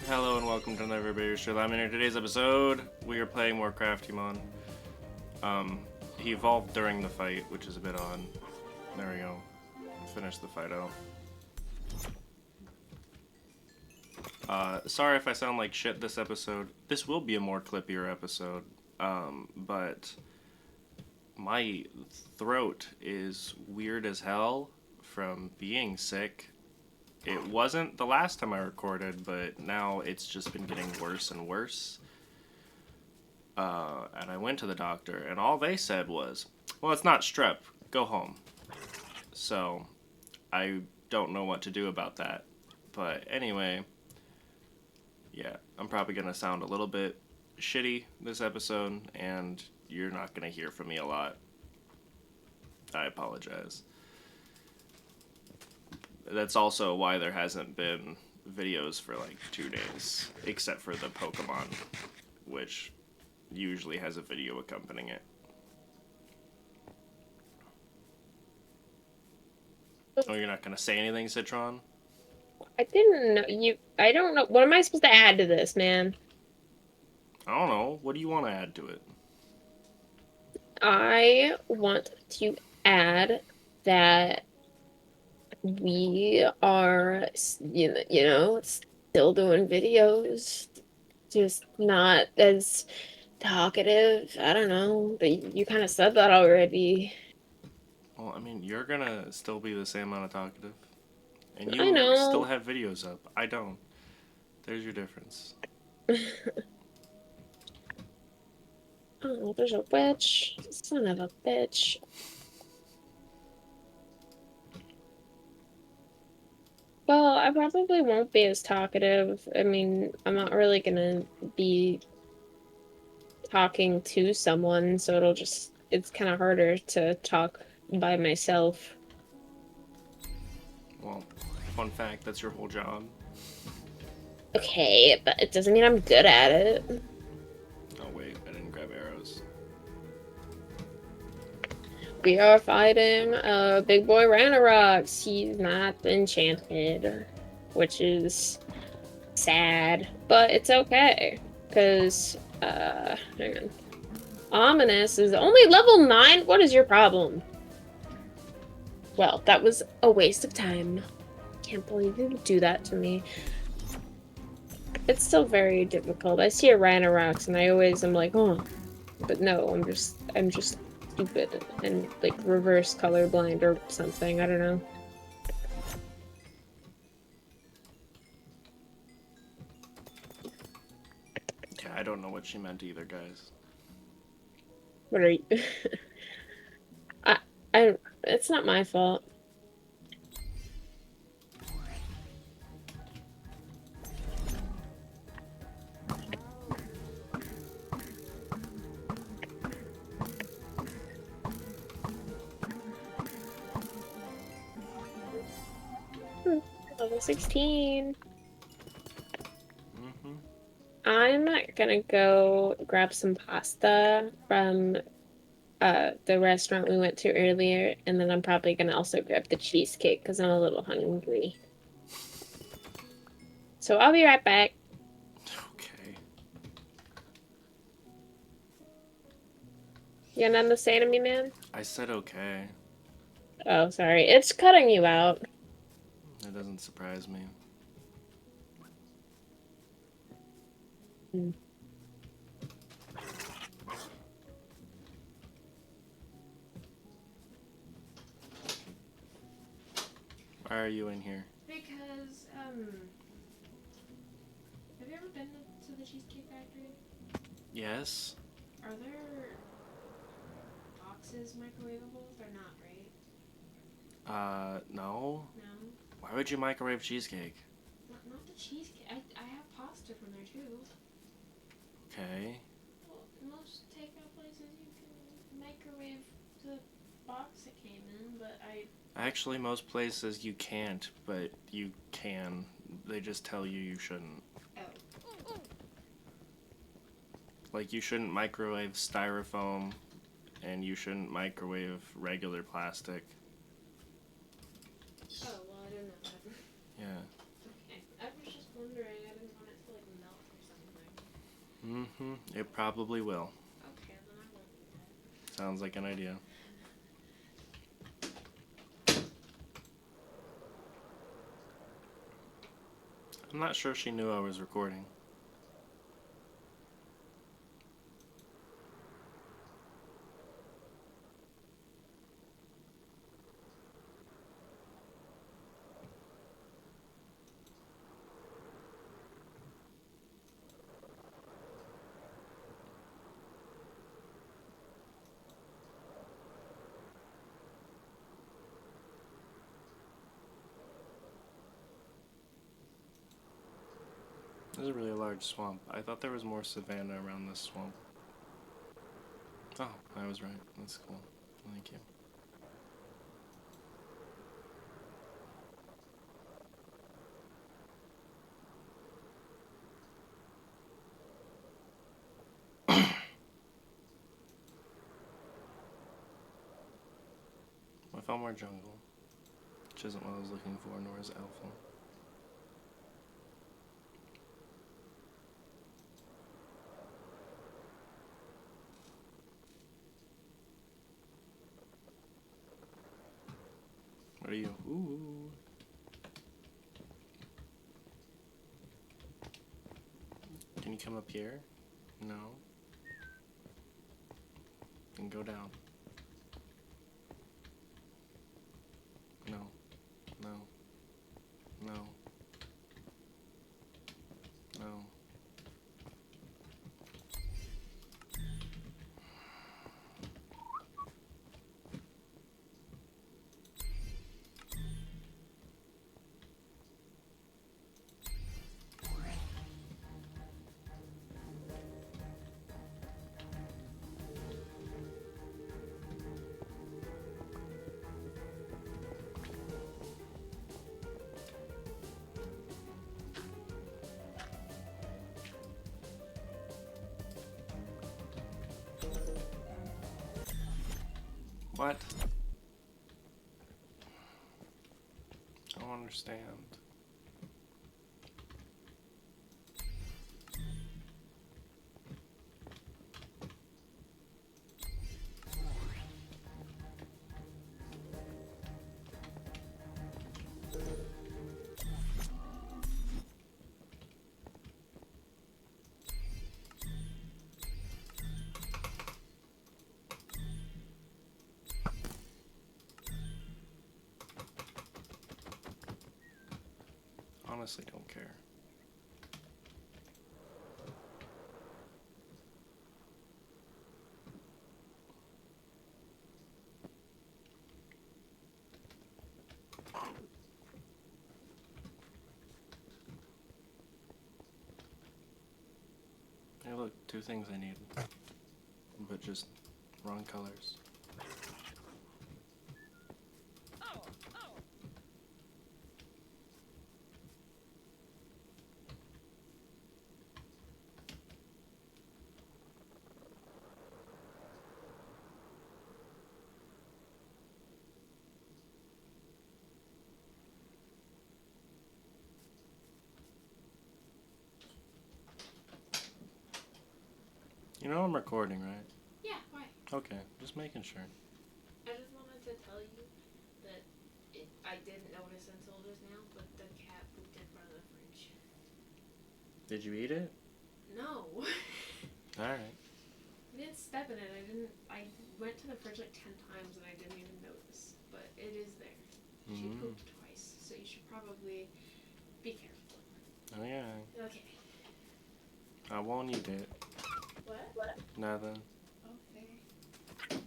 Hello and welcome to another video show. I'm in today's episode. We are playing more CRAFTYMON. He evolved during the fight, which is a bit odd. There we go. Finish the fight out. Sorry if I sound like shit this episode. This will be a more clippier episode. But my throat is weird as hell from being sick. It wasn't the last time I recorded, but now it's just been getting worse and worse. And I went to the doctor, and all they said was, well, it's not strep, go home. So, I don't know what to do about that. But anyway, yeah, I'm probably going to sound a little bit shitty this episode, and you're not going to hear from me a lot. I apologize. That's also why there hasn't been videos for like 2 days, except for the Pokemon, which usually has a video accompanying it. Oh, you're not gonna say anything, Citron? I didn't know you. I don't know. What am I supposed to add to this, man? I don't know. What do you want to add to it? I want to add that we are, still doing videos, just not as talkative. I don't know, but you kind of said that already. Well, I mean, you're gonna still be the same amount of talkative. And I you still know. have videos up. I don't. There's your difference. Oh, there's a witch. Son of a bitch. Well, I probably won't be as talkative. I mean, I'm not really gonna be talking to someone, so it's kind of harder to talk by myself. Well, fun fact, that's your whole job. Okay, but it doesn't mean I'm good at it. Oh wait, I didn't grab arrows. We are fighting big boy Ranarox. He's not enchanted, which is sad, but it's okay, because, hang on. Ominous is only level 9? What is your problem? Well, that was a waste of time. Can't believe you would do that to me. It's still very difficult. I see a Rhinorax and I always am like, oh, but no, I'm just stupid and like reverse colorblind or something. I don't know. Yeah, I don't know what she meant either, guys. What are you? I. It's not my fault. Level 16. I'm gonna go grab some pasta from the restaurant we went to earlier, and then I'm probably gonna also grab the cheesecake because I'm a little hungry. So I'll be right back. Okay. You got nothing to say to me, man? I said okay. Oh, sorry. It's cutting you out. That doesn't surprise me. Hmm. Why are you in here? Because, have you ever been to the Cheesecake Factory? Yes? Are there boxes microwavable? They're not, right? No. No? Why would you microwave cheesecake? Not the cheesecake. I have pasta from there, too. Okay. Well, most takeout places you can microwave the box it came in, but Actually, most places you can't, but you can. They just tell you you shouldn't. Oh. Like, you shouldn't microwave styrofoam, and you shouldn't microwave regular plastic. Oh, well, I didn't know that. Yeah. Okay. I was just wondering. I didn't want it to, like, Mm-hmm. It probably will. Okay, then I won't do that. Sounds like an idea. I'm not sure she knew I was recording. This is a really large swamp. I thought there was more savanna around this swamp. Oh, I was right. That's cool. Thank you. I found more jungle, which isn't what I was looking for, nor is alpha. What are you? Ooh. Can you come up here? No. Then go down. No. No. No. No. What? I don't understand. Honestly, don't care. Hey, look, two things I need, but just wrong colors. You know I'm recording, right? Yeah, why? Okay, just making sure. I just wanted to tell you that I didn't notice until just now, but the cat pooped in front of the fridge. Did you eat it? No. Alright. I didn't step in it. I went to the fridge like 10 times and I didn't even notice. But it is there. She pooped twice, so you should probably be careful. Oh yeah. Okay. I won't eat it. What? Nothing. Okay.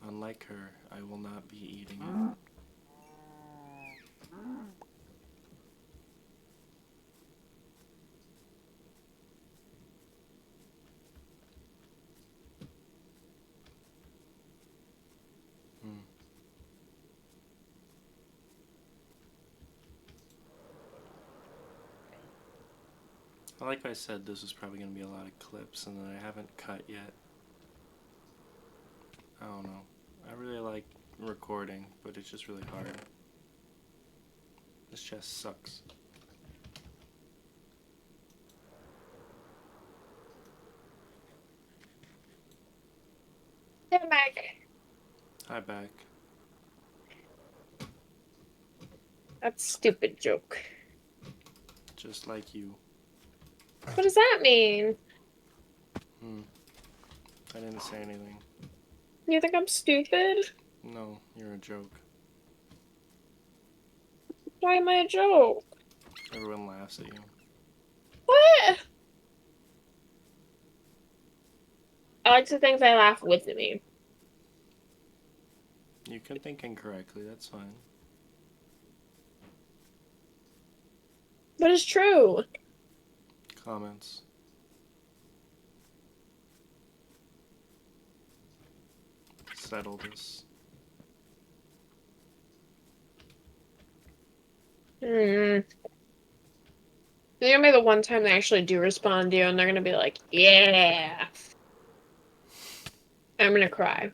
Unlike her, I will not be eating it. Like I said, this is probably going to be a lot of clips, and that I haven't cut yet. I don't know. I really like recording, but it's just really hard. This chest sucks. I'm back. Hi, back. That's a stupid joke. Just like you. What does that mean? I didn't say anything. You think I'm stupid? No, you're a joke. Why am I a joke? Everyone laughs at you. What? I like to think they laugh with me. You can think incorrectly, that's fine. But it's true. Comments. Settle this. Hmm. It's gonna be the one time they actually do respond to you, and they're gonna be like, "Yeah." I'm gonna cry.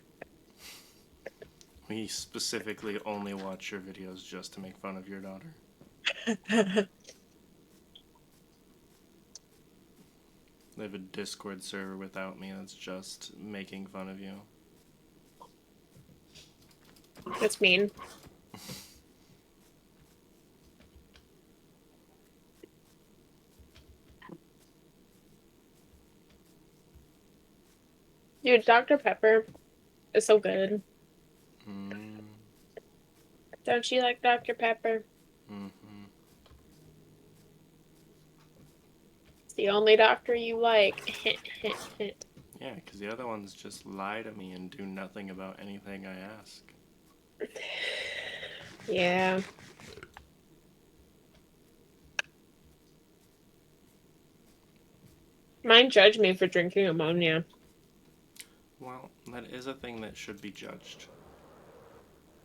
We specifically only watch your videos just to make fun of your daughter. They have a Discord server without me that's just making fun of you. That's mean. Dude, Dr. Pepper is so good. Mm. Don't you like Dr. Pepper? Mm-hmm. It's the only doctor you like. Yeah, because the other ones just lie to me and do nothing about anything I ask. Yeah. Mine judged me for drinking ammonia. Well, that is a thing that should be judged.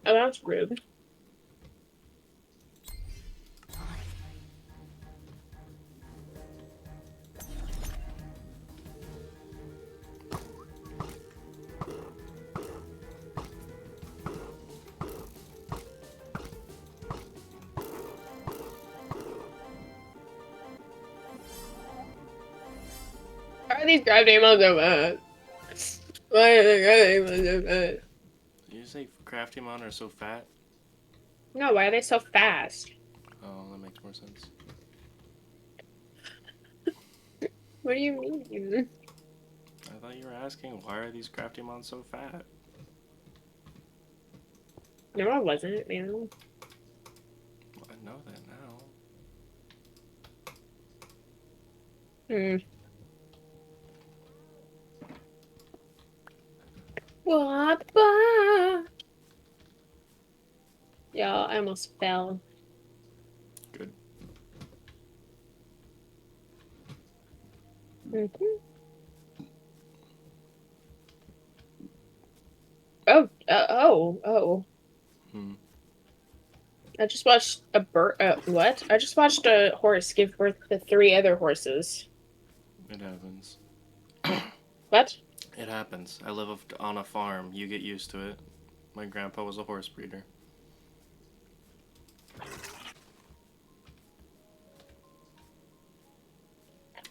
Oh, that's rude. Why are these goddamn so bad? Why are they goddamn so bad? Did you say CRAFTYMON are so fat? No, why are they so fast? Oh, that makes more sense. What do you mean? I thought you were asking, why are these CRAFTYMON so fat? No, I wasn't, man. Well, I know that now. Hmm. What? Y'all, I almost fell. Good. Mm-hmm. Oh. Hmm. I just watched a bird. What? I just watched a horse give birth to 3 other horses. It happens. What? It happens. I live on a farm. You get used to it. My grandpa was a horse breeder.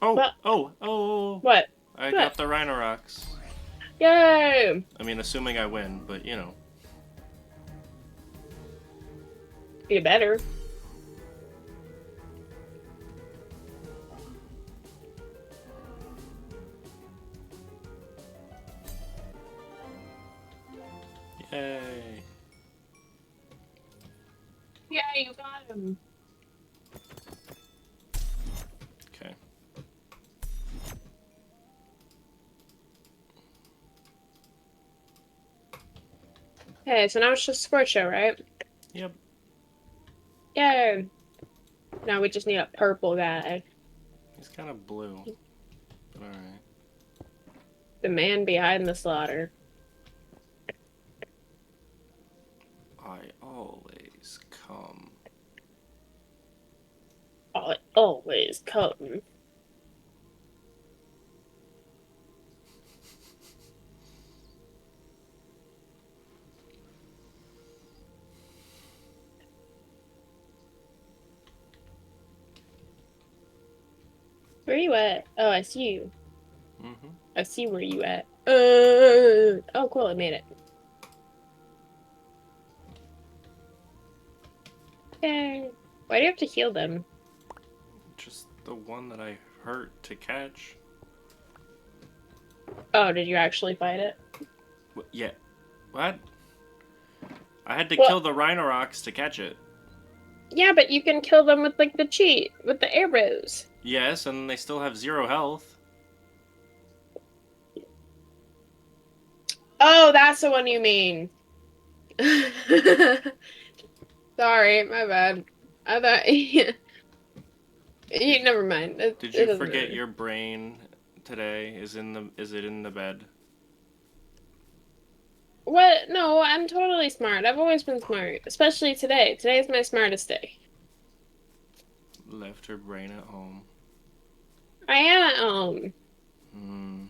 Oh! What? Oh! What? I What? got the Rhino Rocks. Yay! I mean, assuming I win, but you know. You better. Yay! Yeah, you got him. Okay. Okay, so now it's just a sports show, right? Yep. Yay! Now we just need a purple guy. He's kind of blue. But alright. The man behind the slaughter. I always come. I always come. Where you at? Oh, I see you. Mm-hmm. I see where you at. Oh, cool, I made it. Yay. Why do you have to heal them? Just the one that I hurt to catch. Oh, did you actually fight it? Yeah. What? I had to Well, kill the rhinorocs to catch it. yeah, but you can kill them with, like, the cheat, with the arrows. Yes, and they still have 0 health. Oh, that's the one you mean. Sorry, my bad. I thought... never mind. Did It you doesn't forget matter. your brain today? Is it in the bed? What? No, I'm totally smart. I've always been smart. Especially today. Today's my smartest day. Left her brain at home. I am at home. Hmm.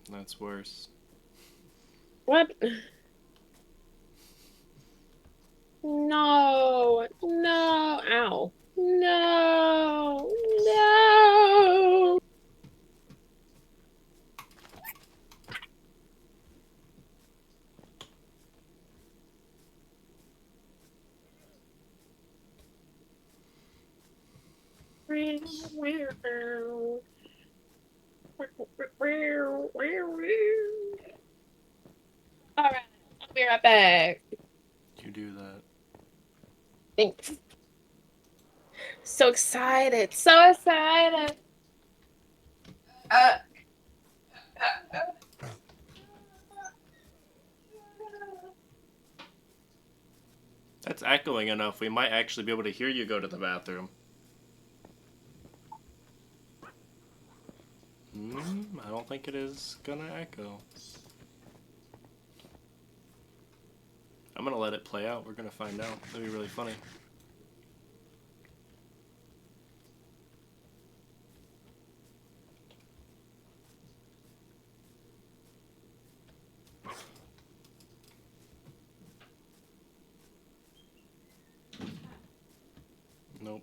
That's worse. What? No. No. Ow. No. No. Alright, I'll be right back. You do that. Thanks. So excited. So excited. Uh, That's echoing enough. We might actually be able to hear you go to the bathroom. I don't think it is gonna echo. I'm gonna let it play out. We're gonna find out. That'd be really funny. Nope.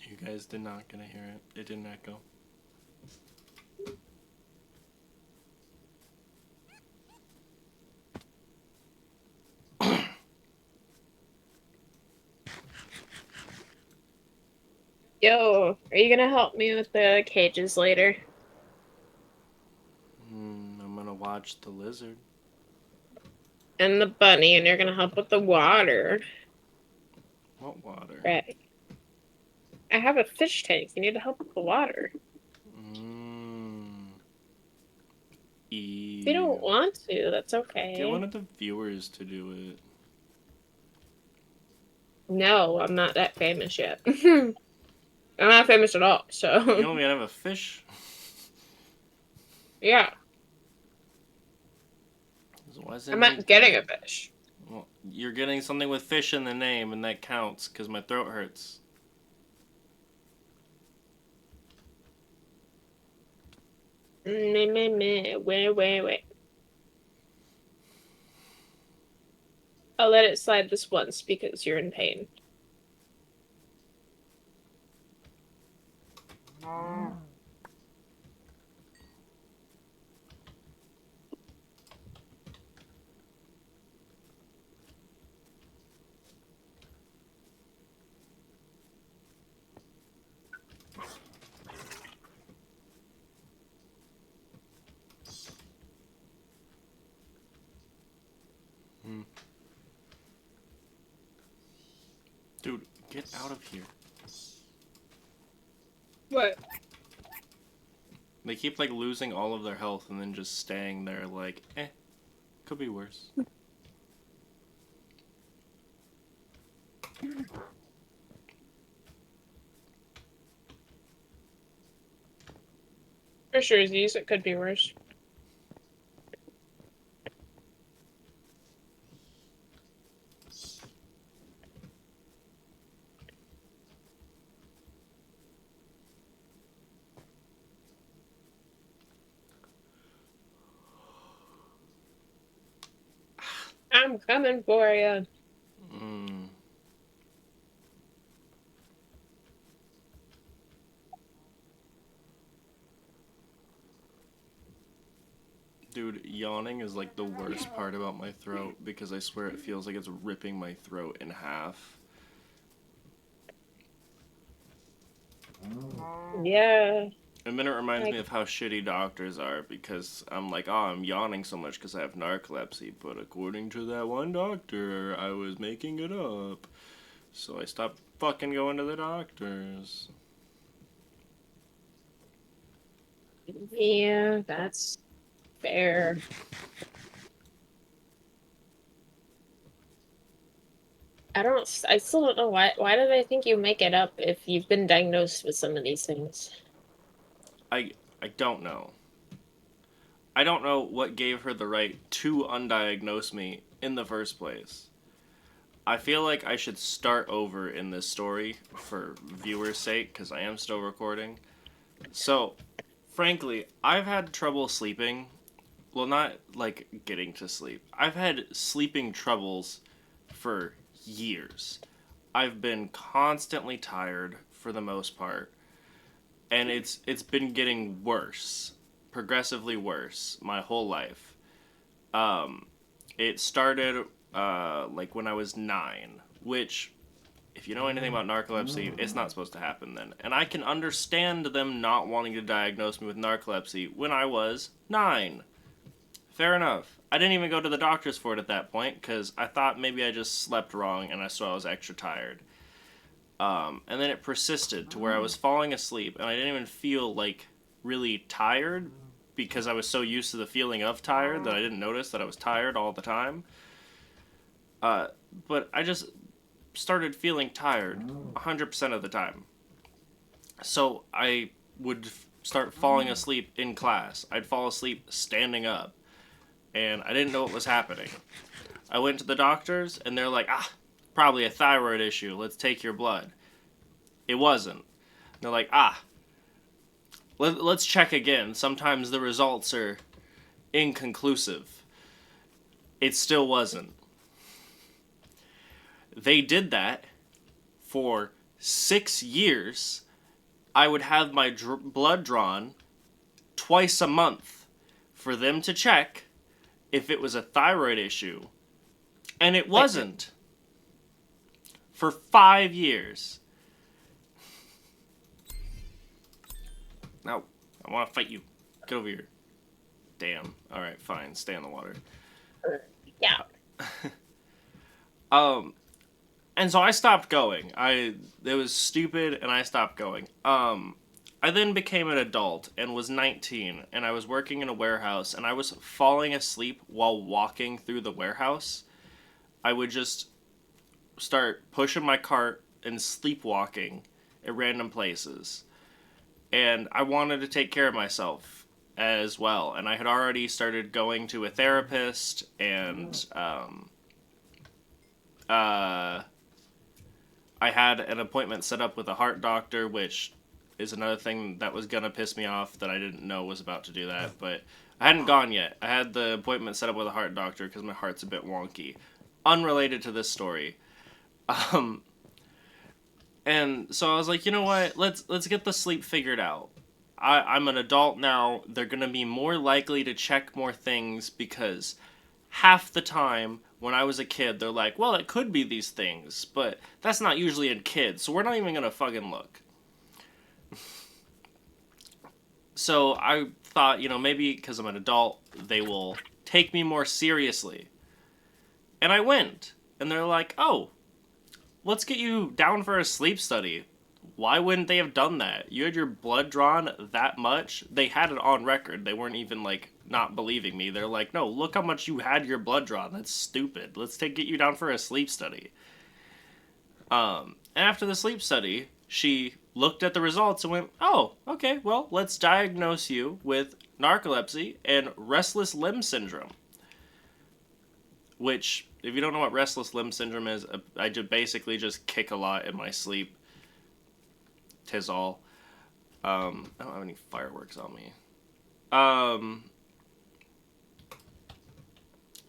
You guys did not gonna hear it. It didn't echo. Yo, are you gonna help me with the cages later? I'm gonna watch the lizard. And the bunny, and you're gonna help with the water. What water? Right. I have a fish tank. You need to help with the water. If you don't Ew. want to, that's Get okay. one of the viewers to do it. No, I'm not that famous yet. I'm not famous at all, You so don't even have a fish. yeah. Wasn't I'm he not getting a dead? fish. Well, you're getting something with fish in the name, and that counts, because my throat hurts. Wait. I'll let it slide this once because you're in pain. Dude, get out of here. What? They keep, like, losing all of their health and then just staying there, like, could be worse. For sure, these it could be worse. I'm coming for you. Dude, yawning is like the worst part about my throat because I swear it feels like it's ripping my throat in half. Yeah. And then it reminds me Like, of how shitty doctors are because I'm like, oh, I'm yawning so much because I have narcolepsy. But according to that one doctor, I was making it up. So I stopped fucking going to the doctors. yeah, that's fair. I still don't know why do they think you make it up if you've been diagnosed with some of these things? I I don't know. I don't know what gave her the right to undiagnose me in the first place. I feel like I should start over in this story for viewers' sake because I am still recording. So, frankly, I've had trouble sleeping. Well, not like getting to sleep. I've had sleeping troubles for years. I've been constantly tired for the most part, and it's been getting worse, progressively worse my whole life. Um, it started like when I was 9, which if you know anything about narcolepsy, it's not supposed to happen then. And I can understand them not wanting to diagnose me with narcolepsy when I was 9. Fair enough. I didn't even go to the doctors for it at that point because I thought maybe I just slept wrong and I saw I was extra tired. And then it persisted to where I was falling asleep and I didn't even feel like really tired because I was so used to the feeling of tired that I didn't notice that I was tired all the time. But I just started feeling tired 100% of the time. So I would start falling asleep in class. I'd fall asleep standing up. And I didn't know what was happening. I went to the doctors, and they're like, probably a thyroid issue. Let's take your blood. It wasn't. They're like, let's check again. Sometimes the results are inconclusive. It still wasn't. They did that for 6 years. I would have my blood drawn twice a month for them to check if it was a thyroid issue. And it wasn't. For 5 years. No, I want to fight you. Get over here. Damn. Alright, fine. Stay in the water. Yeah. And so I stopped going. It was stupid, and I stopped going. I then became an adult and was 19, and I was working in a warehouse, and I was falling asleep while walking through the warehouse. I would just start pushing my cart and sleepwalking at random places. And I wanted to take care of myself as well. And I had already started going to a therapist, and I had an appointment set up with a heart doctor, which is another thing that was gonna piss me off that I didn't know was about to do that, but I hadn't gone yet. I had the appointment set up with a heart doctor because my heart's a bit wonky. Unrelated to this story. And so I was like, you know what? Let's get the sleep figured out. I'm an adult now. They're gonna be more likely to check more things because half the time when I was a kid, they're like, well, it could be these things, but that's not usually in kids, so we're not even gonna fucking look. So I thought, maybe because I'm an adult, they will take me more seriously. And I went, and they're like, oh, let's get you down for a sleep study. Why wouldn't they have done that? You had your blood drawn that much? They had it on record. They weren't even, not believing me. They're like, no, look how much you had your blood drawn. That's stupid. Let's get you down for a sleep study. And after the sleep study, she looked at the results and went, oh, okay, well, let's diagnose you with narcolepsy and restless limb syndrome. Which, if you don't know what restless limb syndrome is, I basically just kick a lot in my sleep. 'Tis all. I don't have any fireworks on me.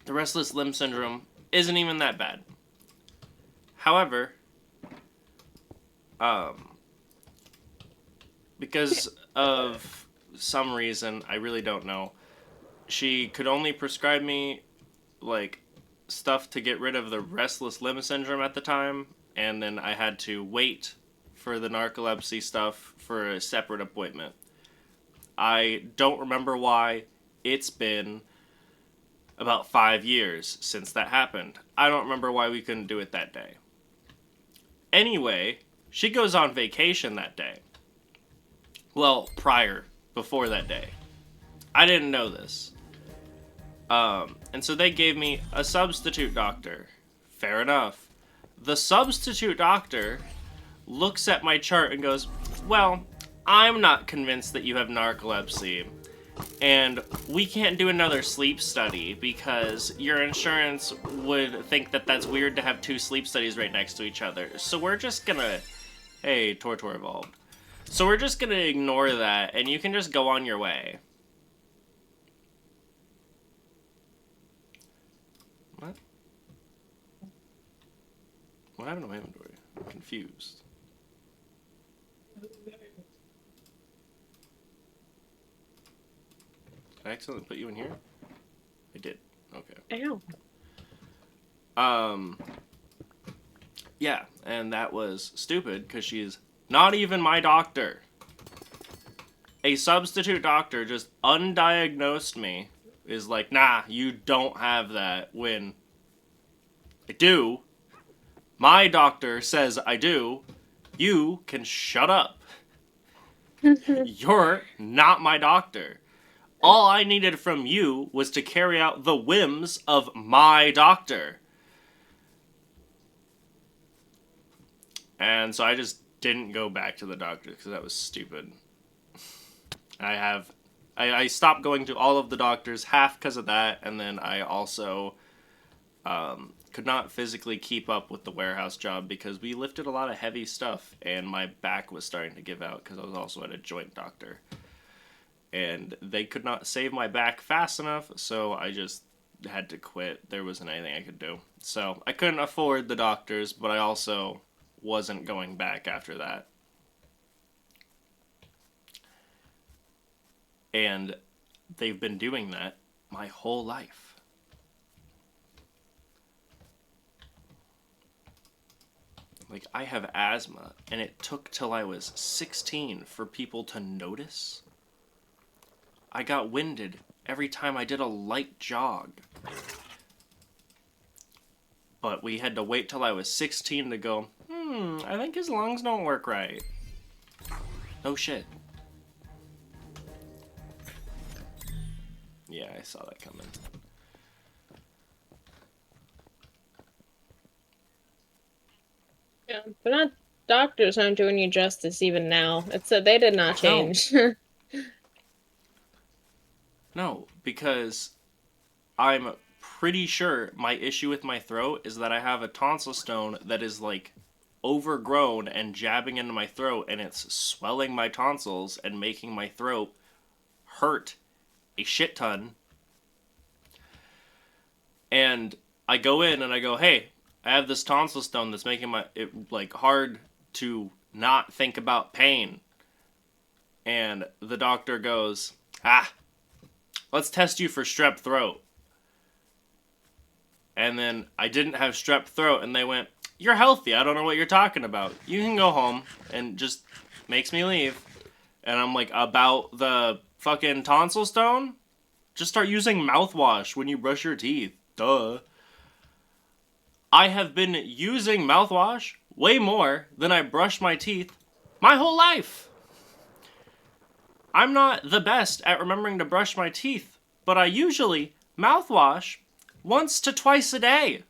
The restless limb syndrome isn't even that bad. However, because of some reason, I really don't know, she could only prescribe me, like, stuff to get rid of the restless limb syndrome at the time, and then I had to wait for the narcolepsy stuff for a separate appointment. I don't remember why. It's been about 5 years since that happened. I don't remember why we couldn't do it that day. Anyway, she goes on vacation that day. Well, before that day. I didn't know this. And so they gave me a substitute doctor. Fair enough. The substitute doctor looks at my chart and goes, well, I'm not convinced that you have narcolepsy. And we can't do another sleep study because your insurance would think that that's weird to have 2 sleep studies right next to each other. So we're just gonna... Hey, Tortor evolved. So we're just gonna ignore that, and you can just go on your way. What? What happened to my inventory? I'm confused. Did I accidentally put you in here? I did. Okay. Ow. Yeah, and that was stupid because she's not even my doctor. A substitute doctor just undiagnosed me, is like, nah, you don't have that, when I do. My doctor says I do. You can shut up. You're not my doctor. All I needed from you was to carry out the whims of my doctor. And so I just didn't go back to the doctor because that was stupid. I stopped going to all of the doctors, half because of that, and then I also could not physically keep up with the warehouse job because we lifted a lot of heavy stuff, and my back was starting to give out because I was also at a joint doctor. And they could not save my back fast enough, so I just had to quit. There wasn't anything I could do. So I couldn't afford the doctors, but I also wasn't going back after that. And they've been doing that my whole life. Like, I have asthma, and it took till I was 16 for people to notice. I got winded every time I did a light jog. But we had to wait till I was 16 to go, I think his lungs don't work right. No shit. Yeah, I saw that coming. Yeah, but not doctors aren't doing you justice even now. It's they did not change. No, because I'm pretty sure my issue with my throat is that I have a tonsil stone that is, like, overgrown and jabbing into my throat, and it's swelling my tonsils and making my throat hurt a shit ton. And I go in and I go, hey, I have this tonsil stone that's making it like hard to not think about pain. And the doctor goes, let's test you for strep throat. And then I didn't have strep throat, and they went, you're healthy, I don't know what you're talking about. You can go home, and just makes me leave. And I'm like, about the fucking tonsil stone? Just start using mouthwash when you brush your teeth. Duh. I have been using mouthwash way more than I brush my teeth my whole life. I'm not the best at remembering to brush my teeth, but I usually mouthwash once to twice a day.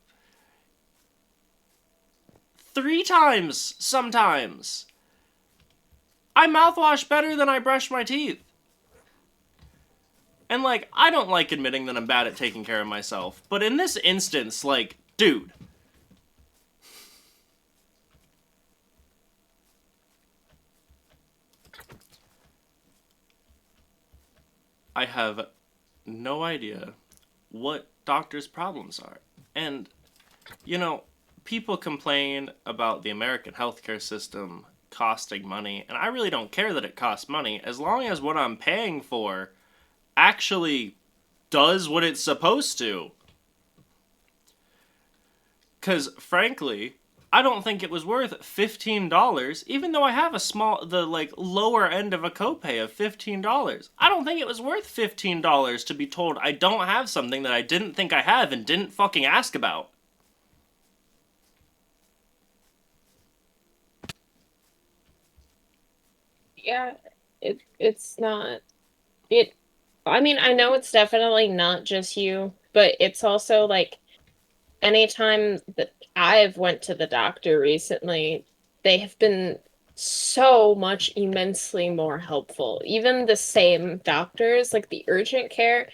3 times sometimes. I mouthwash better than I brush my teeth. And, like, I don't like admitting that I'm bad at taking care of myself, but in this instance, like, dude. I have no idea what doctors' problems are. And, you know, people complain about the American healthcare system costing money, and I really don't care that it costs money, as long as what I'm paying for actually does what it's supposed to. Because, frankly, I don't think it was worth $15, even though I have the lower end of a copay of $15. I don't think it was worth $15 to be told I don't have something that I didn't think I have and didn't fucking ask about. Yeah, it's not. I mean, I know it's definitely not just you, but it's also like anytime that I've went to the doctor recently, they have been so much immensely more helpful. Even the same doctors, like the urgent care,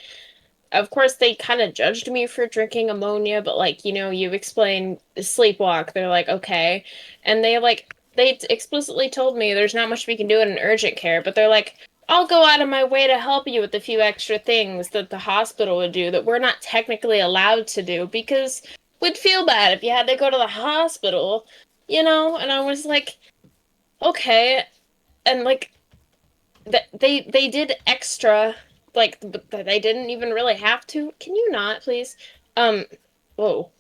of course they kind of judged me for drinking ammonia, but like, you explain sleepwalk, they're like, okay. And they explicitly told me there's not much we can do in an urgent care, but they're like, I'll go out of my way to help you with a few extra things that the hospital would do that we're not technically allowed to do because we'd feel bad if you had to go to the hospital, And I was like, okay. And like they did extra, like, but they didn't even really have to. Can you not, please? Whoa.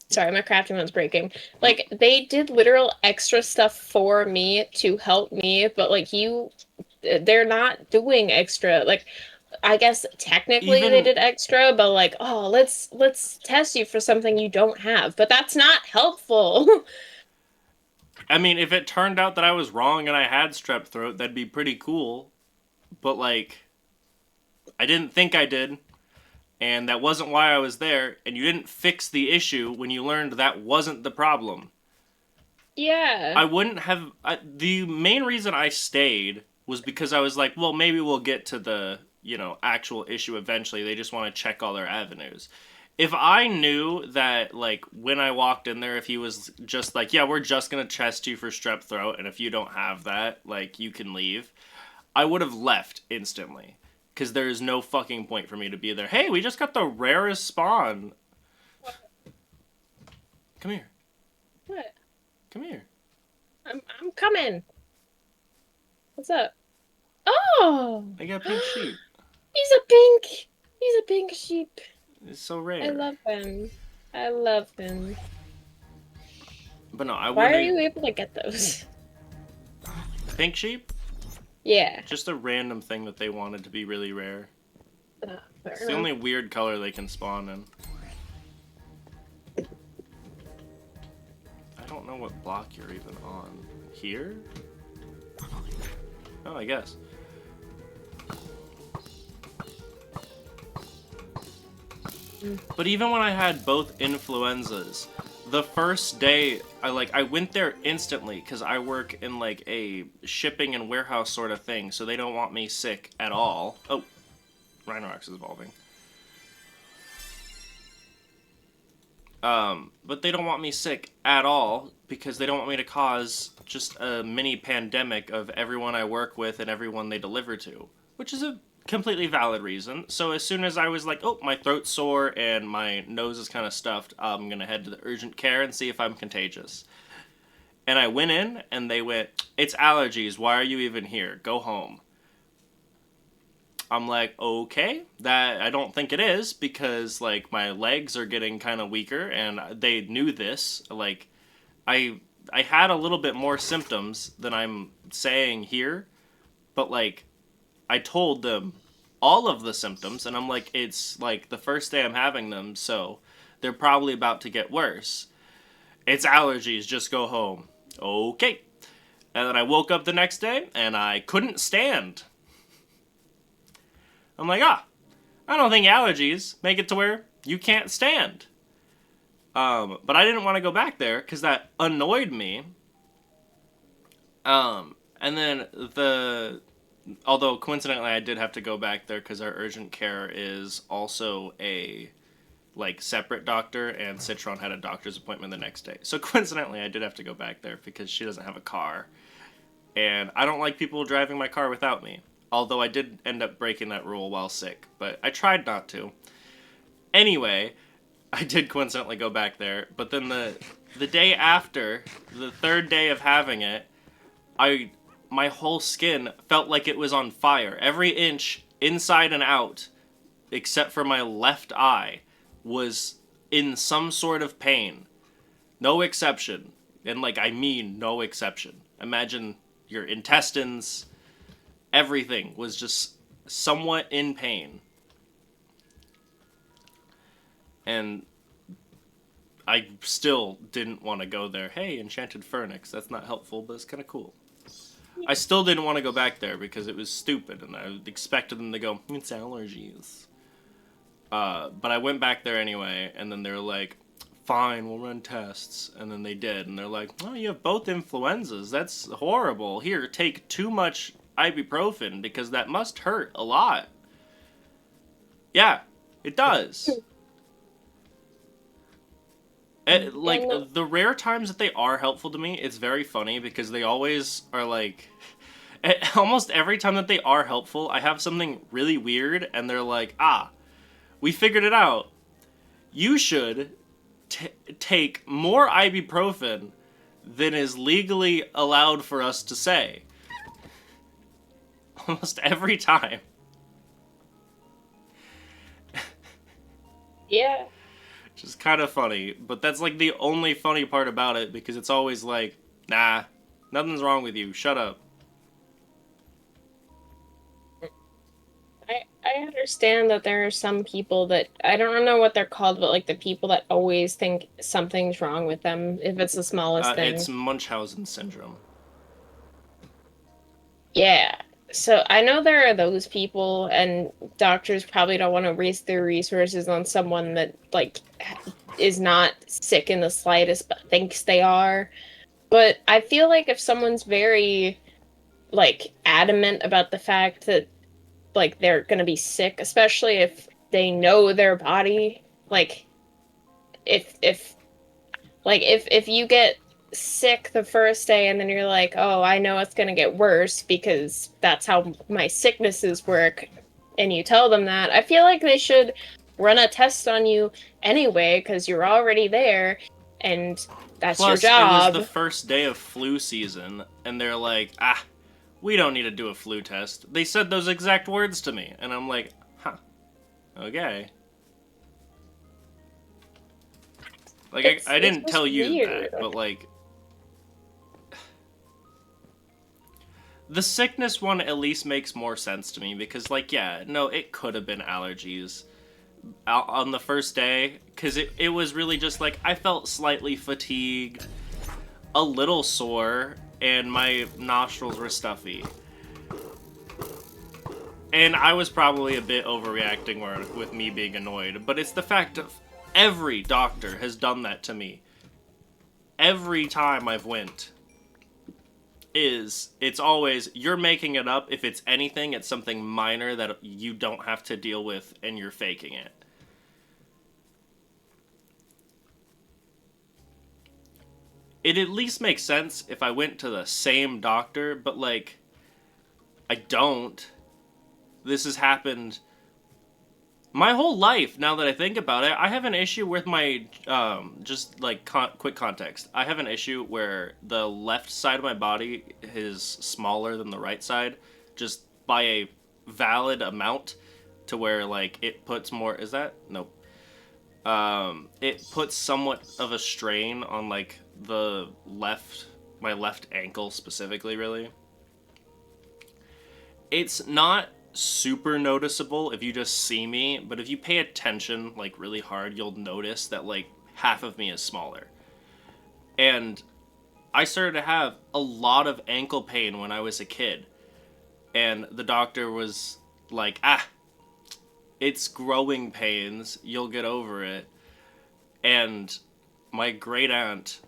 Sorry, my crafting one's breaking. Like, they did literal extra stuff for me to help me, but like they're not doing extra. Like, I guess technically they Even, did extra, but like, oh, let's test you for something you don't have. But that's not helpful. I mean, if it turned out that I was wrong and I had strep throat, that'd be pretty cool. But, like, I didn't think I did, and that wasn't why I was there, and you didn't fix the issue when you learned that wasn't the problem. Yeah. I wouldn't have... the main reason I stayed was because I was like, well, maybe we'll get to the, actual issue eventually. They just want to check all their avenues. If I knew that, like, when I walked in there, if he was just like, yeah, we're just going to test you for strep throat, and if you don't have that, like, you can leave, I would have left instantly. Because there is no fucking point for me to be there. Hey, we just got the rarest spawn. Come here. What? Come here. I'm coming. What's up? Oh, I got a pink sheep. He's a pink sheep. It's so rare. I love him. I love him. But no, I Why would. are you able to get those? Pink sheep? Yeah. Just a random thing that they wanted to be really rare. Fair It's the enough. only weird color they can spawn in. I don't know what block you're even on. Here? Oh, I guess. But even when I had both influenzas, the first day I went there instantly because I work in like a shipping and warehouse sort of thing, so they don't want me sick at all. Oh, Rhinox is evolving. But they don't want me sick at all because they don't want me to cause just a mini pandemic of everyone I work with and everyone they deliver to, which is a completely valid reason. So as soon as I was like, oh, my throat's sore and my nose is kind of stuffed, I'm going to head to the urgent care and see if I'm contagious. And I went in and they went, it's allergies. Why are you even here? Go home. I'm like, okay, that I don't think it is because like my legs are getting kind of weaker and they knew this. Like I had a little bit more symptoms than I'm saying here, but like I told them all of the symptoms and I'm like, it's like the first day I'm having them, so they're probably about to get worse. It's allergies, just go home. Okay. And then I woke up the next day and I couldn't stand. I'm like, I don't think allergies make it to where you can't stand. But I didn't want to go back there because that annoyed me. And then although coincidentally I did have to go back there because our urgent care is also a like separate doctor, and Citron had a doctor's appointment the next day. So coincidentally I did have to go back there because she doesn't have a car. And I don't like people driving my car without me. Although I did end up breaking that rule while sick, but I tried not to. Anyway, I did coincidentally go back there, but then the day after, the third day of having it, my whole skin felt like it was on fire. Every inch, inside and out, except for my left eye, was in some sort of pain. No exception. And, like, I mean no exception. Imagine your intestines, everything was just somewhat in pain. And I still didn't want to go there. Hey, enchanted phoenix, that's not helpful, but it's kind of cool. I still didn't want to go back there because it was stupid, and I expected them to go, it's allergies. But I went back there anyway, and then they were like, fine, we'll run tests. And then they did, and they're like, oh, you have both influenzas. That's horrible. Here, take too much ibuprofen, because that must hurt a lot. Yeah, it does. Like, the rare times that they are helpful to me, it's very funny, because they always are like... Almost every time that they are helpful, I have something really weird, and they're like, we figured it out. You should take more ibuprofen than is legally allowed for us to say. Almost every time. Yeah. Which is kind of funny, but that's like the only funny part about it, because it's always like, nah, nothing's wrong with you, shut up. I understand that there are some people that, I don't know what they're called, but like the people that always think something's wrong with them, if it's the smallest thing. It's Munchausen syndrome. Yeah. So I know there are those people, and doctors probably don't want to waste their resources on someone that, like, is not sick in the slightest, but thinks they are. But I feel like if someone's very, like, adamant about the fact that, like, they're gonna be sick, especially if they know their body, like, if you get sick the first day and then you're like, oh, I know it's gonna get worse because that's how my sicknesses work, and you tell them that, I feel like they should run a test on you anyway, because you're already there, and that's your job. It was the first day of flu season, and they're like, we don't need to do a flu test. They said those exact words to me, and I'm like, huh, okay. Like, I didn't tell you weird. that, but, like... The sickness one at least makes more sense to me, because, like, yeah, no, it could have been allergies on the first day, because it was really just, like, I felt slightly fatigued, a little sore, and my nostrils were stuffy. And I was probably a bit overreacting with me being annoyed, but it's the fact of every doctor has done that to me. Every time I've went, it's always, you're making it up. If it's anything, it's something minor that you don't have to deal with, and you're faking it. It at least makes sense if I went to the same doctor, but, like, I don't. This has happened my whole life, now that I think about it. I have an issue with my, just, like, quick context. I have an issue where the left side of my body is smaller than the right side, just by a valid amount, to where, like, it puts more, is that? Nope. It puts somewhat of a strain on, like, my left ankle specifically, really. It's not super noticeable if you just see me, but if you pay attention, like, really hard, you'll notice that, like, half of me is smaller. And I started to have a lot of ankle pain when I was a kid. And the doctor was like, it's growing pains, you'll get over it. And my great aunt,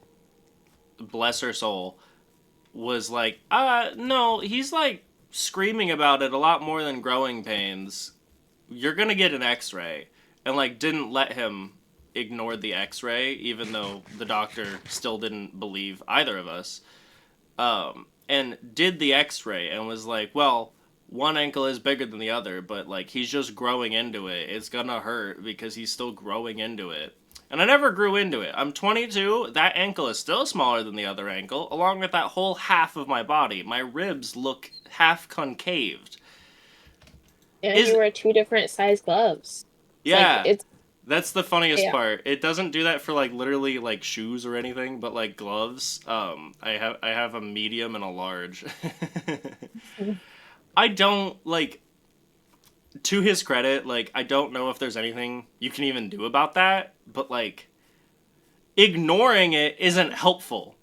bless her soul, was like, no, he's, like, screaming about it a lot more than growing pains. You're gonna get an x-ray. And, like, didn't let him ignore the x-ray, even though the doctor still didn't believe either of us. And did the x-ray and was like, well, one ankle is bigger than the other, but, like, he's just growing into it. It's gonna hurt because he's still growing into it. And I never grew into it. I'm 22, that ankle is still smaller than the other ankle, along with that whole half of my body. My ribs look half concaved. And Is you wear 2 different size gloves. It's like, yeah. it's, That's the funniest yeah. part. It doesn't do that for like literally like shoes or anything, but like gloves, I have a medium and a large. I don't like, to his credit, like I don't know if there's anything you can even do about that, but like ignoring it isn't helpful.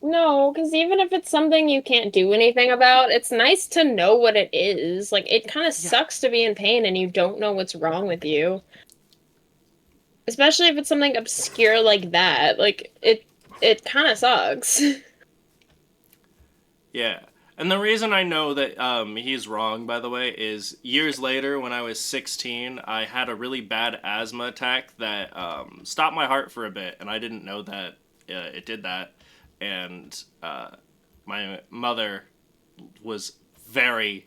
No, because even if it's something you can't do anything about, it's nice to know what it is. Like, it kind of Yeah. sucks to be in pain and you don't know what's wrong with you. Especially if it's something obscure like that. Like, it kind of sucks. Yeah. And the reason I know that he's wrong, by the way, is years later when I was 16, I had a really bad asthma attack that stopped my heart for a bit, and I didn't know that it did that. And my mother was very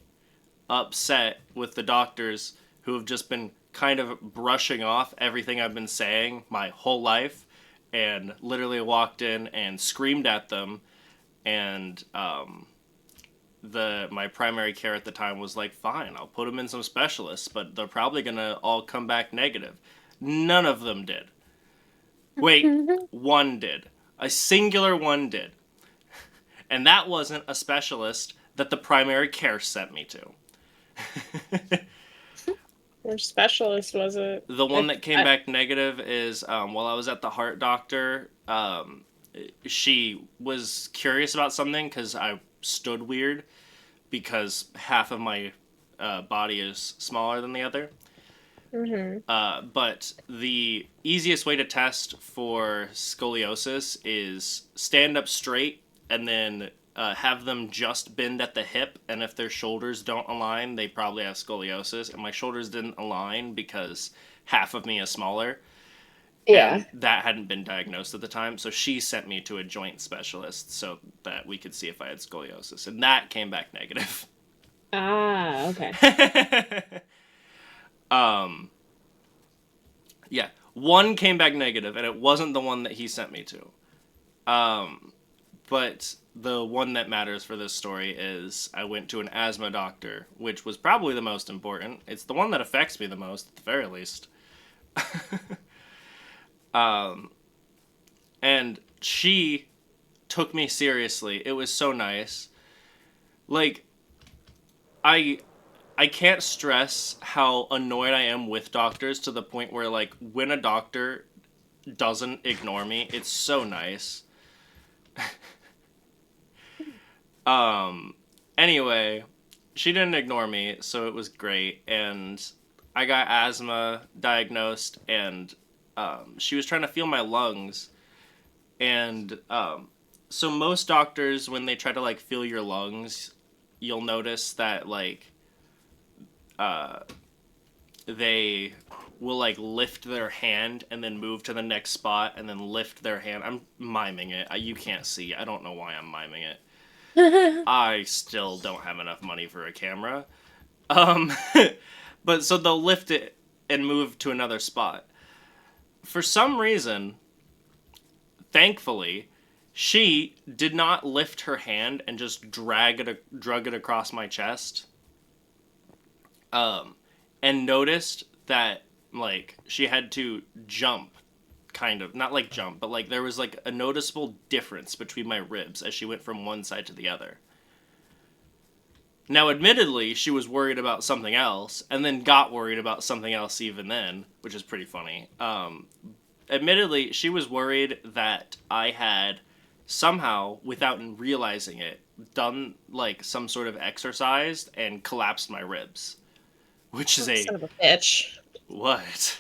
upset with the doctors who have just been kind of brushing off everything I've been saying my whole life, and literally walked in and screamed at them. And my primary care at the time was like, fine, I'll put them in some specialists, but they're probably gonna all come back negative. None of them did. Wait, one did. A singular one did. And that wasn't a specialist that the primary care sent me to. Which specialist was it? The one that came back negative is while I was at the heart doctor, she was curious about something because I stood weird because half of my body is smaller than the other. But the easiest way to test for scoliosis is stand up straight and then have them just bend at the hip, and if their shoulders don't align, they probably have scoliosis. And my shoulders didn't align because half of me is smaller. Yeah. And that hadn't been diagnosed at the time, so she sent me to a joint specialist so that we could see if I had scoliosis, and that came back negative. Ah, okay. Yeah, one came back negative, and it wasn't the one that he sent me to. But the one that matters for this story is I went to an asthma doctor, which was probably the most important. It's the one that affects me the most, at the very least. And she took me seriously. It was so nice. Like, I can't stress how annoyed I am with doctors to the point where, like, when a doctor doesn't ignore me, it's so nice. Anyway, she didn't ignore me, so it was great, and I got asthma diagnosed, and she was trying to feel my lungs, and so most doctors, when they try to like feel your lungs, you'll notice that like they will like lift their hand and then move to the next spot and then lift their hand. I'm miming it. You can't see. I don't know why I'm miming it. I still don't have enough money for a camera. But so they'll lift it and move to another spot. For some reason, thankfully, she did not lift her hand and just drug it across my chest. And noticed that like she had to jump, kind of, not like jump, but like there was like a noticeable difference between my ribs as she went from one side to the other. Now, admittedly, she was worried about something else, and then got worried about something else even then, which is pretty funny. Admittedly, she was worried that I had somehow, without realizing it, done like some sort of exercise and collapsed my ribs. Which is a... Son of a bitch. What?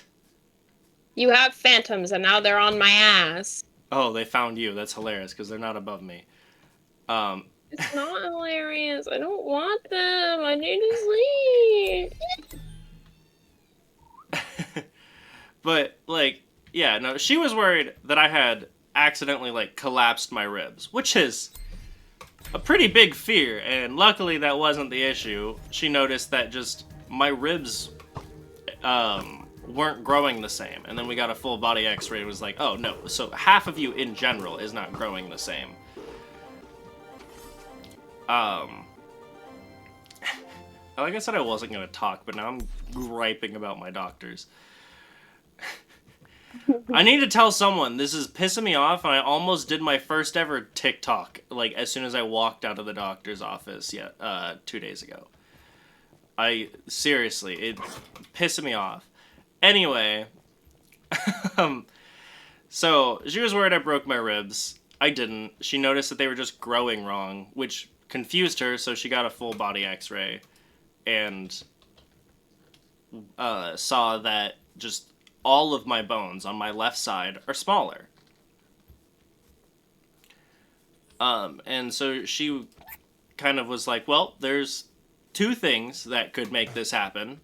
You have phantoms and now they're on my ass. Oh, they found you. That's hilarious because they're not above me. It's not hilarious. I don't want them. I need to sleep. But, like, yeah, no, she was worried that I had accidentally, like, collapsed my ribs, which is a pretty big fear, and luckily that wasn't the issue. She noticed that just my ribs weren't growing the same, and then we got a full body x-ray and was like, oh, no, so half of you in general is not growing the same. like I said, I wasn't gonna talk, but now I'm griping about my doctors. I need to tell someone. This is pissing me off, and I almost did my first ever TikTok, like, as soon as I walked out of the doctor's office 2 days ago. Seriously, it pissing me off. Anyway, so she was worried I broke my ribs. I didn't. She noticed that they were just growing wrong, which confused her, so she got a full body x-ray and saw that just all of my bones on my left side are smaller. And so she kind of was like, well, there's two things that could make this happen.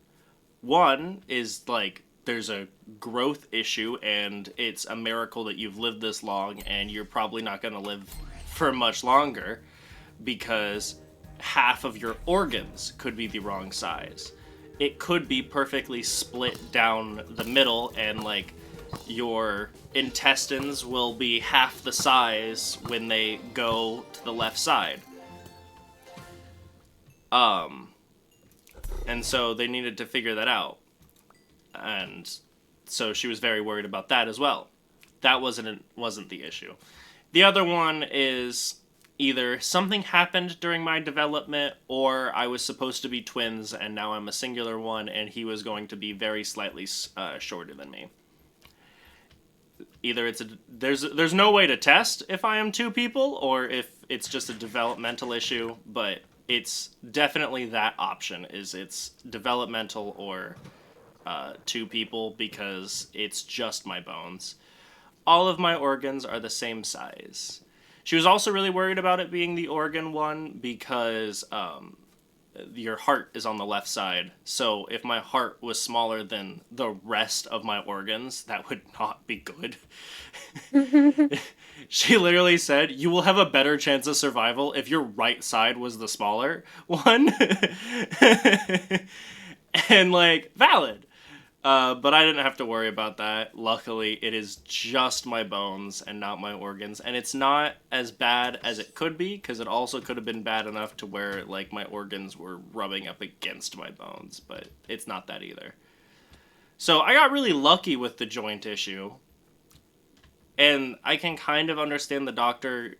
One is, like, there's a growth issue, and it's a miracle that you've lived this long, and you're probably not going to live for much longer, because half of your organs could be the wrong size. It could be perfectly split down the middle, and, like, your intestines will be half the size when they go to the left side. And so they needed to figure that out. And so she was very worried about that as well. That wasn't the issue. The other one is either something happened during my development, or I was supposed to be twins and now I'm a singular one, and he was going to be very slightly shorter than me. Either there's no way to test if I am two people or if it's just a developmental issue, but it's definitely that option, is it's developmental or two people, because it's just my bones. All of my organs are the same size. She was also really worried about it being the organ one because your heart is on the left side. So if my heart was smaller than the rest of my organs, that would not be good. She literally said, you will have a better chance of survival if your right side was the smaller one. And, like, valid. But I didn't have to worry about that. Luckily, it is just my bones and not my organs. And it's not as bad as it could be, because it also could have been bad enough to where, like, my organs were rubbing up against my bones. But it's not that either. So I got really lucky with the joint issue. And I can kind of understand the doctor,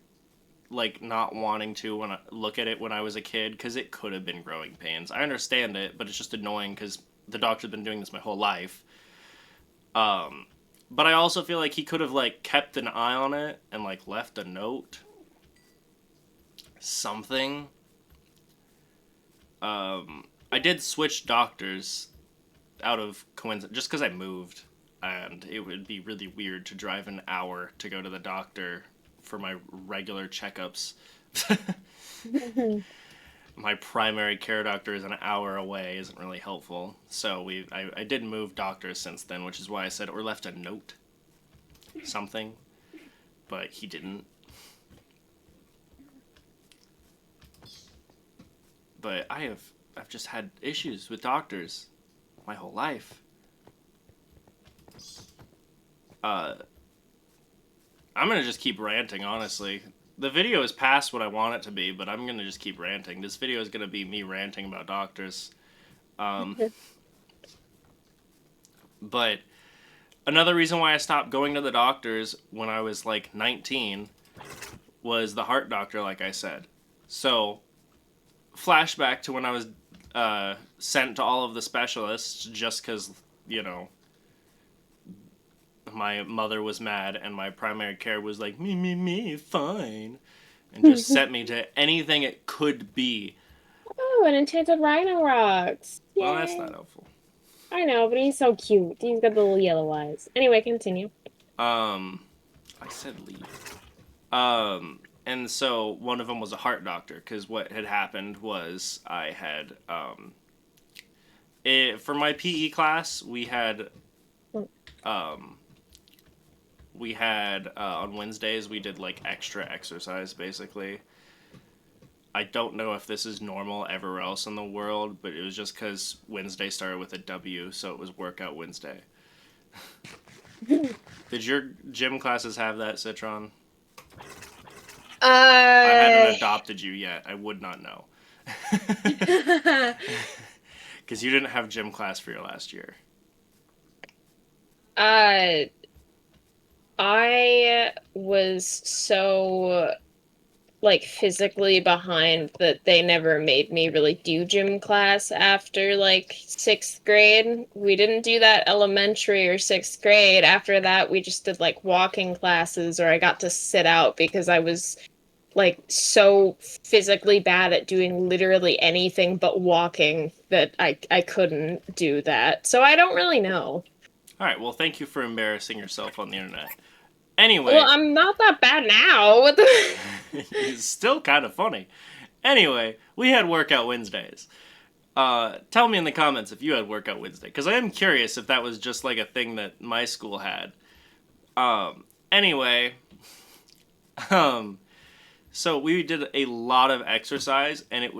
like, not wanting to when I look at it when I was a kid, because it could have been growing pains. I understand it, but it's just annoying because the doctor's been doing this my whole life. But I also feel like he could have, like, kept an eye on it and, like, left a note. Something. I did switch doctors out of coincidence, just because I moved. And it would be really weird to drive an hour to go to the doctor for my regular checkups. My primary care doctor is an hour away, isn't really helpful. So I did move doctors since then, which is why I said, or left a note. Something. But he didn't. But I've just had issues with doctors my whole life. I'm gonna just keep ranting, honestly. The video is past what I want it to be, but I'm gonna just keep ranting. This video is gonna be me ranting about doctors. But another reason why I stopped going to the doctors when I was, like, 19 was the heart doctor, like I said. So, flashback to when I was sent to all of the specialists just because, you know, my mother was mad and my primary care was like, me, fine. And just sent me to anything it could be. Oh, an enchanted rhino rocks. Yay. Well, that's not helpful. I know, but he's so cute. He's got the little yellow eyes. Anyway, continue. I said leave. And so one of them was a heart doctor, because what had happened was I had, for my PE class, we had, on Wednesdays, we did, like, extra exercise, basically. I don't know if this is normal everywhere else in the world, but it was just because Wednesday started with a W, so it was Workout Wednesday. Did your gym classes have that, Citron? I hadn't adopted you yet. I would not know. Because you didn't have gym class for your last year. I was so like physically behind that they never made me really do gym class after like 6th grade. We didn't do that elementary or 6th grade. After that, we just did like walking classes, or I got to sit out because I was like so physically bad at doing literally anything but walking that I couldn't do that. So I don't really know. All right, well, thank you for embarrassing yourself on the internet. Anyway. Well, I'm not that bad now. What the It's still kind of funny. Anyway, we had Workout Wednesdays. Tell me in the comments if you had Workout Wednesday, because I am curious if that was just like a thing that my school had. Anyway, so we did a lot of exercise, and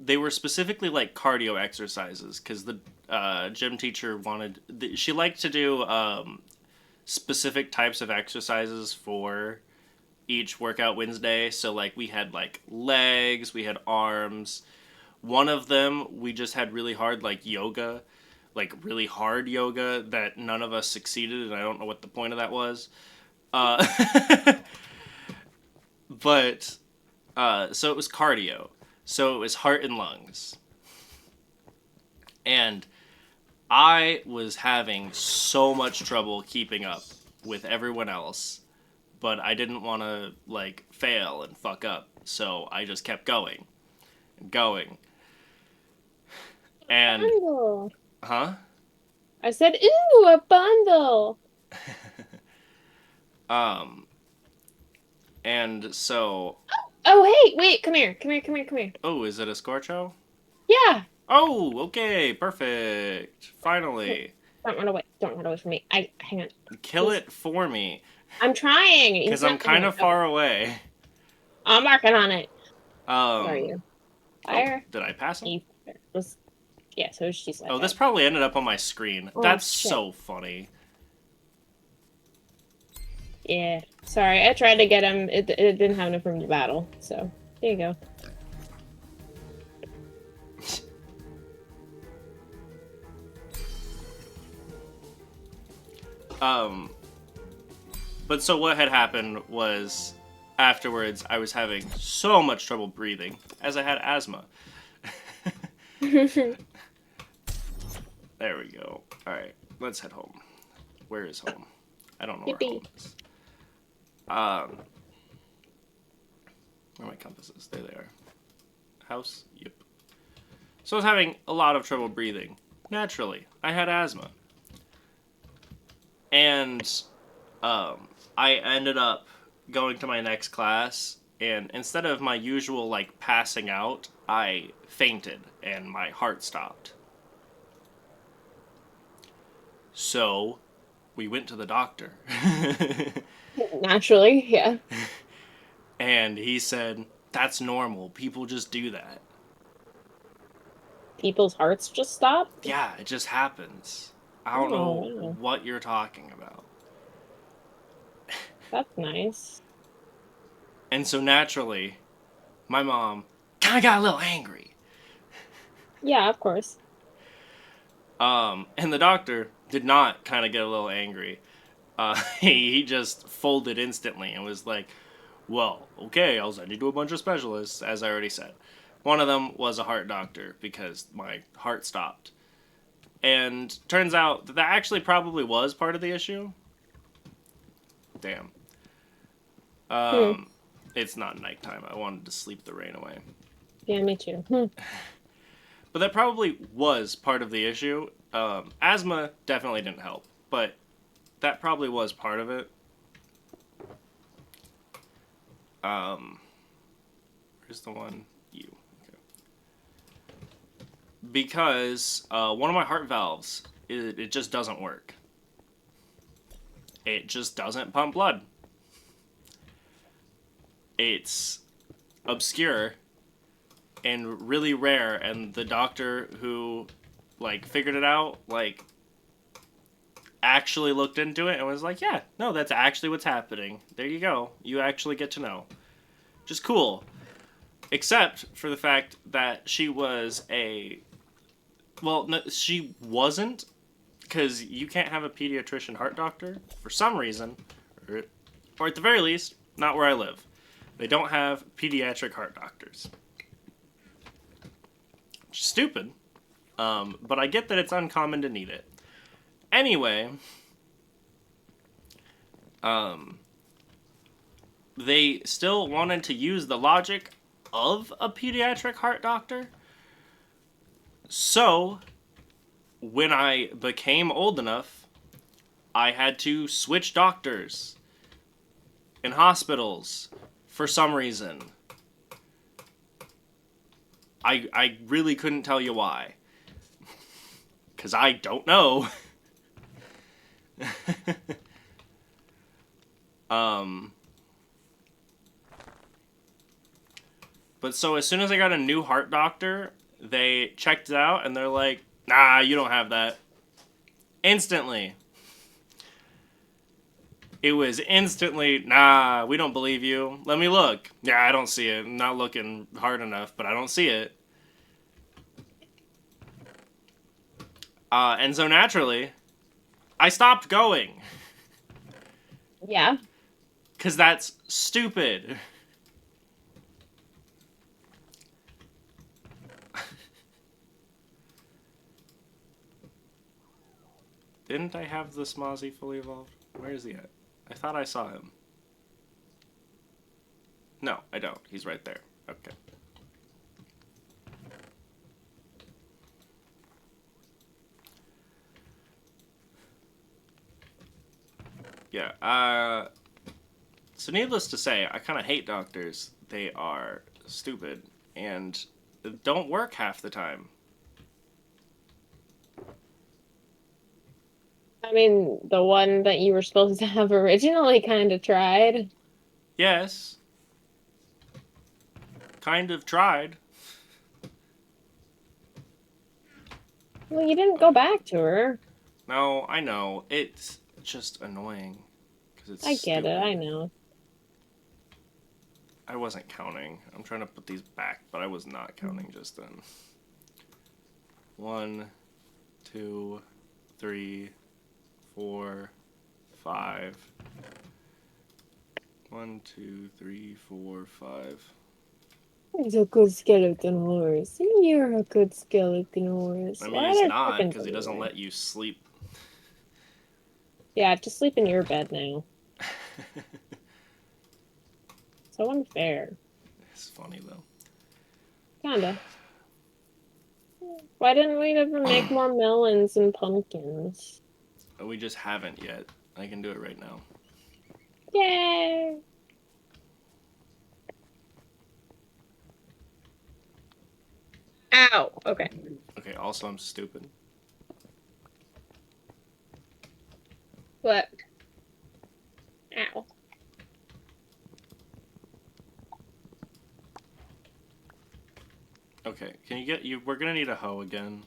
they were specifically like cardio exercises, because the gym teacher she liked to do specific types of exercises for each Workout Wednesday. So like we had like legs, we had arms. One of them we just had really hard like yoga, like really hard yoga that none of us succeeded, and I don't know what the point of that was. But so it was cardio. So it was heart and lungs. And I was having so much trouble keeping up with everyone else, but I didn't want to like fail and fuck up, so I just kept going and going. And bundle? huh? I said, ooh, a bundle. And so. Oh, hey, wait, come here. Oh, is it a Scorcho? Yeah. Oh, okay, perfect. Finally. Don't run away from me. Hang on. Kill it for me. I'm trying. Because I'm kind of far away. I'm working on it. Where are you? Fire. Oh, did I pass him? Yeah, so she's like. Oh, this probably ended up on my screen. Oh, That's shit. so funny. Yeah. Sorry, I tried to get him. It didn't have enough room to battle. So, there you go. But so what had happened was, afterwards, I was having so much trouble breathing, as I had asthma. There we go. Alright, let's head home. Where is home? I don't know where home is. Where are my compasses? There they are. House? Yep. So I was having a lot of trouble breathing. Naturally, I had asthma. And I ended up going to my next class, and instead of my usual like passing out, I fainted and my heart stopped. So we went to the doctor. Naturally, yeah. And he said, that's normal. People just do that. People's hearts just stop? Yeah, it just happens. I don't know what you're talking about. That's nice. And so naturally, my mom kind of got a little angry. Yeah, of course. And the doctor did not kind of get a little angry. He just folded instantly and was like, well, okay, I'll send you to a bunch of specialists, as I already said. One of them was a heart doctor because my heart stopped. And turns out that actually probably was part of the issue. Damn. It's not nighttime. I wanted to sleep the rain away. Yeah, me too. But that probably was part of the issue. Asthma definitely didn't help, but that probably was part of it. Where's the one? You. Okay. Because one of my heart valves, it just doesn't work. It just doesn't pump blood. It's obscure and really rare, and the doctor who like figured it out like actually looked into it and was like, yeah, no, that's actually what's happening. There you go. You actually get to know. Just cool. Except for the fact that she was a Well, no, she wasn't, because you can't have a pediatrician heart doctor for some reason, or at the very least, not where I live. They don't have pediatric heart doctors. Stupid. But I get that it's uncommon to need it. Anyway, they still wanted to use the logic of a pediatric heart doctor. So, when I became old enough, I had to switch doctors in hospitals for some reason. I really couldn't tell you why. Because I don't know. But so as soon as I got a new heart doctor, they checked it out and they're like, nah, you don't have that. Instantly. It was instantly, nah, we don't believe you. Let me look. Yeah, I don't see it. I'm not looking hard enough, but I don't see it. And so naturally, I stopped going. Yeah. Because that's stupid. Didn't I have the Smozzy fully evolved? Where is he at? I thought I saw him. No, I don't. He's right there. Okay. Yeah, so needless to say, I kind of hate doctors. They are stupid and don't work half the time. I mean, the one that you were supposed to have originally kind of tried. Yes. Kind of tried. Well, you didn't go back to her. No, I know. It's just annoying. Because it's I get stupid. it, I know. I wasn't counting. I'm trying to put these back, but I was not counting just then. 1, 2, 3, 4, 5. 1, 2, 3, 4, 5. He's a good skeleton horse. You're a good skeleton horse. I mean, Why he's are not, chickens because he doesn't everywhere? let you sleep. Yeah, I have to sleep in your bed now. So unfair. It's funny, though. Kinda. Why didn't we ever make more melons and pumpkins? We just haven't yet. I can do it right now. Yay! Ow! Okay. Okay, also I'm stupid. What? Ow. Okay, can you get you? We're gonna need a hoe again.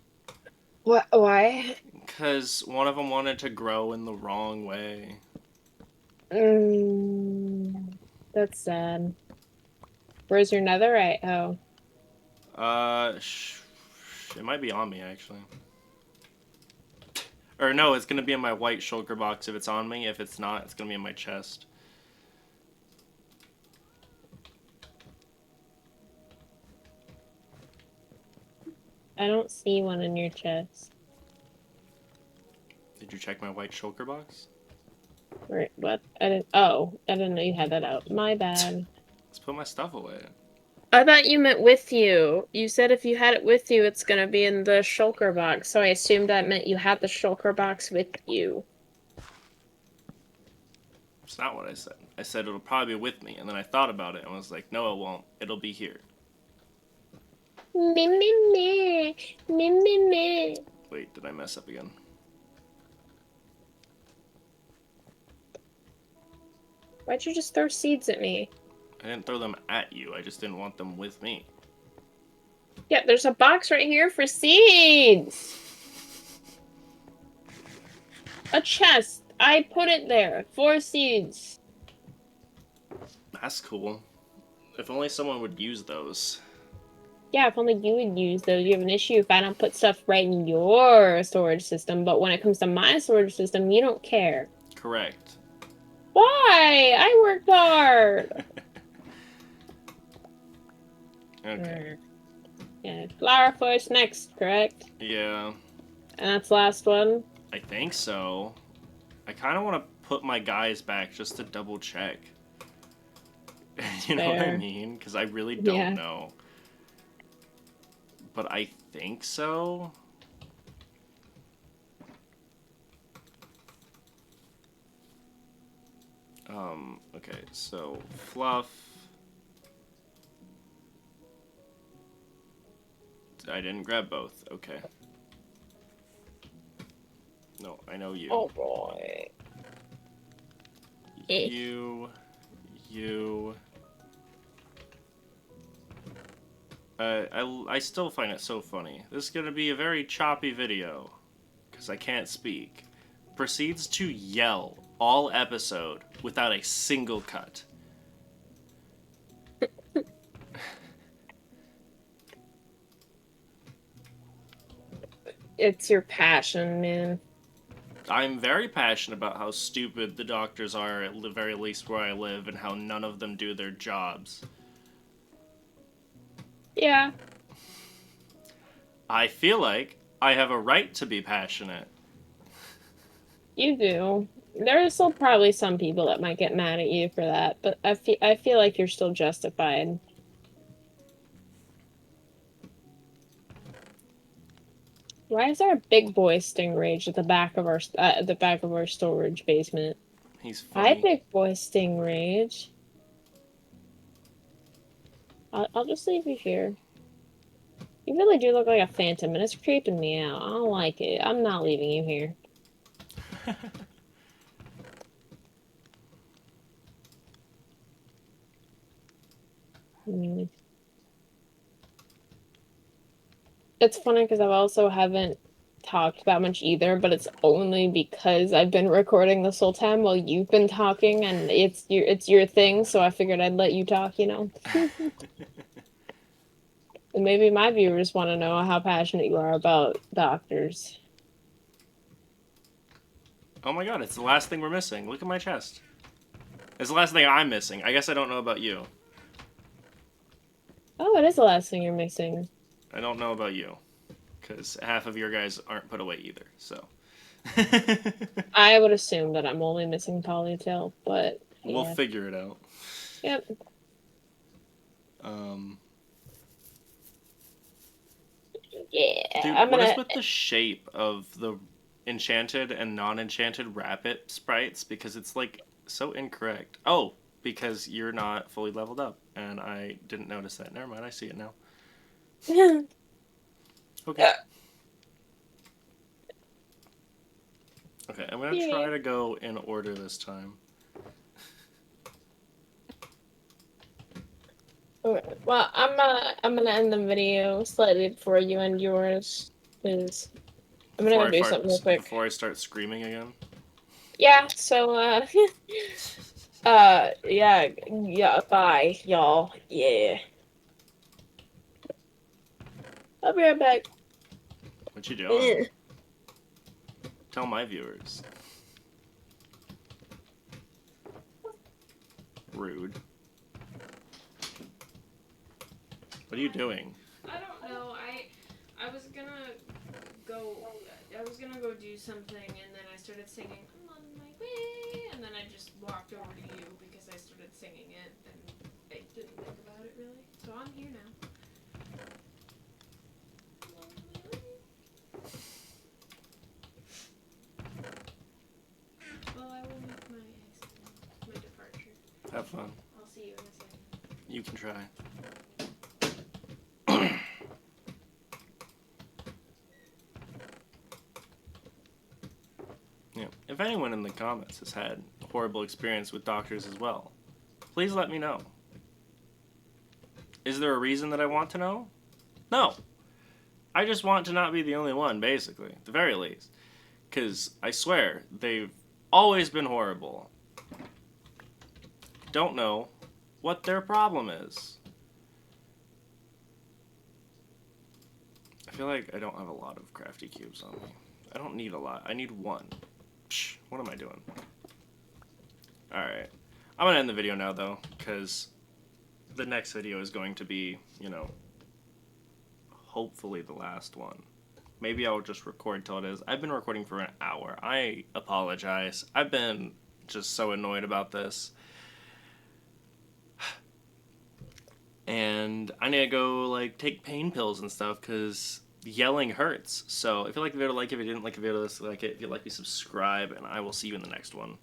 What? Why? Because one of them wanted to grow in the wrong way. That's sad. Where's your netherite? Oh. It might be on me, actually. Or no, it's gonna be in my white shulker box if it's on me. If it's not, it's gonna be in my chest. I don't see one in your chest. Did you check my white shulker box? Wait, what? I didn't know you had that out. My bad. Let's put my stuff away. I thought you meant with you. You said if you had it with you, it's gonna be in the shulker box. So I assumed that meant you had the shulker box with you. It's not what I said. I said it'll probably be with me, and then I thought about it and was like, no, it won't. It'll be here. Me me me me me me. Wait, did I mess up again? Why'd you just throw seeds at me? I didn't throw them at you. I just didn't want them with me. Yeah, there's a box right here for seeds. A chest. I put it there. 4 seeds. That's cool. If only someone would use those. yeah, if only you would use those. You have an issue if I don't put stuff right in your storage system, but when it comes to my storage system, you don't care. Correct. Why? I worked hard. Okay. Yeah, flower first next, correct? Yeah, And that's the last one. I think so. I kind of want to put my guys back just to double check. You know what I Fair. mean? Because I really Yeah. don't know. But I think so. Okay, so Fluff. I didn't grab both. Okay. No, I know you. Oh boy. You. I still find it so funny. This is gonna be a very choppy video, because I can't speak. Proceeds to yell all episode without a single cut. It's your passion, man. I'm very passionate about how stupid the doctors are, at the very least where I live, and how none of them do their jobs. Yeah. I feel like I have a right to be passionate. You do. There are still probably some people that might get mad at you for that, but I feel like you're still justified. Why is there a big boy stingray at the back of our storage basement? He's Hi, funny. big boy stingray. I'll just leave you here. You really do look like a phantom, and it's creeping me out. I don't like it. I'm not leaving you here. Mm. It's funny because I also haven't talked that much either, but it's only because I've been recording this whole time while you've been talking, and it's your thing, so I figured I'd let you talk, you know. And maybe my viewers want to know how passionate you are about doctors. Oh my god, it's the last thing we're missing. Look at my chest. It's the last thing I'm missing. I guess I don't know about you. Oh, it is the last thing you're missing. I don't know about you. Because half of your guys aren't put away either, so. I would assume that I'm only missing Polytail, but We'll yeah. figure it out. Yep. Yeah. Dude, what is with the shape of the enchanted and non-enchanted rabbit sprites? Because it's like so incorrect. Oh, because you're not fully leveled up, and I didn't notice that. Never mind, I see it now. Okay. Okay, I'm gonna try to go in order this time. Okay. Well, I'm gonna end the video slightly before you end yours, because I'm gonna go do something real quick. Before I start screaming again. Yeah. So yeah. Bye, y'all. Yeah. I'll be right back. What you doing? Tell my viewers. Rude. What are you doing? I don't know. I was gonna go do something, and then I started singing "I'm on my way," and then I just walked over to you because I started singing it, and I didn't think about it really. So I'm here now. Well, I will make my exit, my departure. Have fun. I'll see you in a second. You can try. Yeah. If anyone in the comments has had a horrible experience with doctors as well, please let me know. Is there a reason that I want to know? No. I just want to not be the only one, basically, at the very least. Because I swear, they've always been horrible. Don't know what their problem is. feel like I don't have a lot of crafty cubes on me. I don't need a lot. I need one. Psh, what am I doing? Alright. I'm gonna end the video now, though, because the next video is going to be, you know, hopefully the last one. Maybe I'll just record till it is. I've been recording for an hour. I apologize. I've been just so annoyed about this. And I need to go, like, take pain pills and stuff, because yelling hurts. So if you like the video, like it. If you didn't like the video, like it. If you like me, subscribe, and I will see you in the next one.